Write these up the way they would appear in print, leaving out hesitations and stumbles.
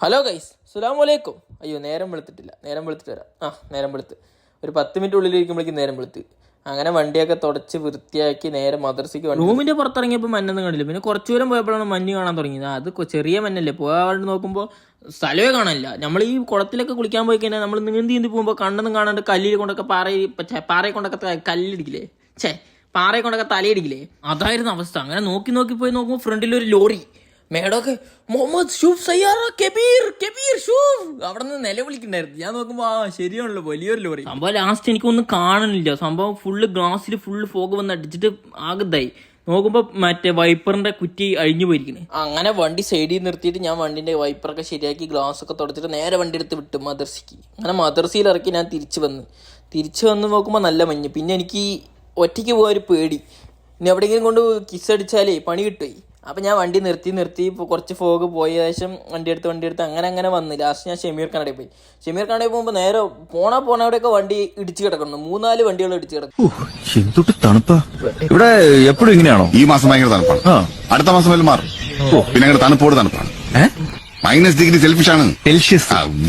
Hello guys, അസ്സലാമലൈക്കും. അയ്യോ, നേരം വെളുത്തിട്ടില്ല. നേരം വെളുത്തിട്ട് വരാം. നേരം വെളുത്ത് ഒരു 10 മിനിറ്റ് ഉള്ളിലിരിക്കുമ്പോഴേക്കും നേരം വെളുത്ത്. അങ്ങനെ വണ്ടിയൊക്കെ തുടച്ച് വൃത്തിയാക്കി നേരെ മദ്രസയ്ക്ക് വണ്ടി. റൂമിന്റെ പുറത്തിറങ്ങിയപ്പോൾ മഞ്ഞൊന്നും കണ്ടില്ല. പിന്നെ കുറച്ചു ദൂരം പോയപ്പോഴാണ് മഞ്ഞ് കാണാൻ തുടങ്ങിയത്. അത് ചെറിയ മഞ്ഞല്ലേ. പോകാണ്ട് നോക്കുമ്പോൾ സ്ഥലമേ കാണില്ല. നമ്മൾ ഈ കുളത്തിലൊക്കെ കുളിക്കാൻ പോയി കഴിഞ്ഞാൽ നമ്മൾ നീന്തി പോകുമ്പോൾ കണ്ണൊന്നും കാണാണ്ട് കല്ലിൽ കൊണ്ടൊക്കെ പാറയെ കൊണ്ടൊക്കെ കല്ലിടിക്കില്ലേ, പാറയെ കൊണ്ടൊക്കെ തലയിടിക്കില്ലേ, അതായിരുന്നു അവസ്ഥ. അങ്ങനെ നോക്കി പോയി നോക്കുമ്പോൾ ഫ്രണ്ടിലൊരു ലോറി. മേഡമൊക്കെ മുഹമ്മദ് ഷൂഫ് സയ്യാറ കബീർ ഷൂഫ് അവിടെ നിന്ന് നിലവിളിക്കണ്ടായിരുന്നു. ഞാൻ നോക്കുമ്പോ ശരിയാണല്ലോ, വലിയൊരു ലോറി. സംഭവം ലാസ്റ്റ് എനിക്കൊന്നും കാണണില്ല. സംഭവം ഫുള്ള് ഗ്ലാസ്സിൽ ഫുള്ള് ഫോഗ് വന്ന് അടിച്ചിട്ട് ആകതായി. നോക്കുമ്പോ മറ്റേ വൈപ്പറിന്റെ കുറ്റി അഴിഞ്ഞു പോയിരിക്കുന്നത്. അങ്ങനെ വണ്ടി സൈഡിൽ നിർത്തിയിട്ട് ഞാൻ വണ്ടിന്റെ വൈപ്പറൊക്കെ ശരിയാക്കി ഗ്ലാസ് ഒക്കെ തുടച്ചിട്ട് നേരെ വണ്ടി എടുത്ത് വിട്ടു മദർസിക്ക്. അങ്ങനെ മദർസിയിൽ ഇറക്കി ഞാൻ തിരിച്ചു വന്ന് നോക്കുമ്പോൾ നല്ല മഞ്ഞ്. പിന്നെ എനിക്ക് ഒറ്റയ്ക്ക് പോകാൻ ഒരു പേടി. ഇനി എവിടെയെങ്കിലും കൊണ്ട് കിസ് അടിച്ചാലേ പണി കിട്ടുപോയി. അപ്പം ഞാൻ വണ്ടി നിർത്തി ഇപ്പോൾ കുറച്ച് ഫോഗ് പോയ ശേഷം വണ്ടി എടുത്ത് അങ്ങനെ വന്ന് ലാസ്റ്റ് ഞാൻ ഷമീർ ഖാനയുടെ പോകുമ്പോൾ നേരെ പോണവിടെയൊക്കെ വണ്ടി ഇടിച്ച് കിടക്കുന്നു. 3-4 വണ്ടികൾ ഇടിച്ച് കിടക്കും. തണുപ്പാ ഇവിടെ എപ്പോഴും ഇങ്ങനെയാണോ? ഈ മാസം ഭയങ്കര തണുപ്പാണ്. അടുത്ത മാസം വല്ല മാറും. പിന്നെ തണുപ്പോട് തണുപ്പാണ്. -डिग्री സെൽഫിഷാണ്.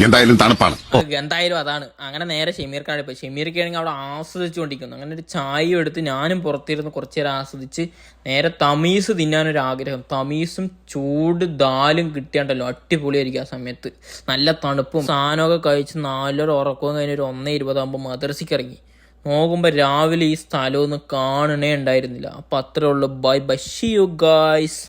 എന്തായാലും തണുപ്പാണ്. എന്തായാലും അതാണ്. അങ്ങനെ നേരെ ഷമീർ ഖാനയുടെ പോയി. ഷമീർക്കാണെങ്കിൽ അവിടെ ആസ്വദിച്ചുകൊണ്ടിരിക്കുന്നു. അങ്ങനെ ഒരു ചായ എടുത്ത് ഞാനും പുറത്തിരുന്ന് കുറച്ചു നേരം ആസ്വദിച്ച് നേരെ തമീസ് തിന്നാനൊരു ആഗ്രഹം. തമീസും ചൂട് ദാലും കിട്ടിയാണ്ടല്ലോ അടിപൊളിയായിരിക്കും. ആ സമയത്ത് നല്ല തണുപ്പും സാധനമൊക്കെ കഴിച്ച് 4 ഉറക്കവും കഴിഞ്ഞ് ഒരു 1:20 ആകുമ്പോൾ മദ്രസയ്ക്ക് ഇറങ്ങി. നോക്കുമ്പോൾ രാവിലെ ഈ സ്ഥലമൊന്നും കാണണേ ഉണ്ടായിരുന്നില്ല. അപ്പം അത്രേ ഉള്ളൂ. Bye bye, see you guys.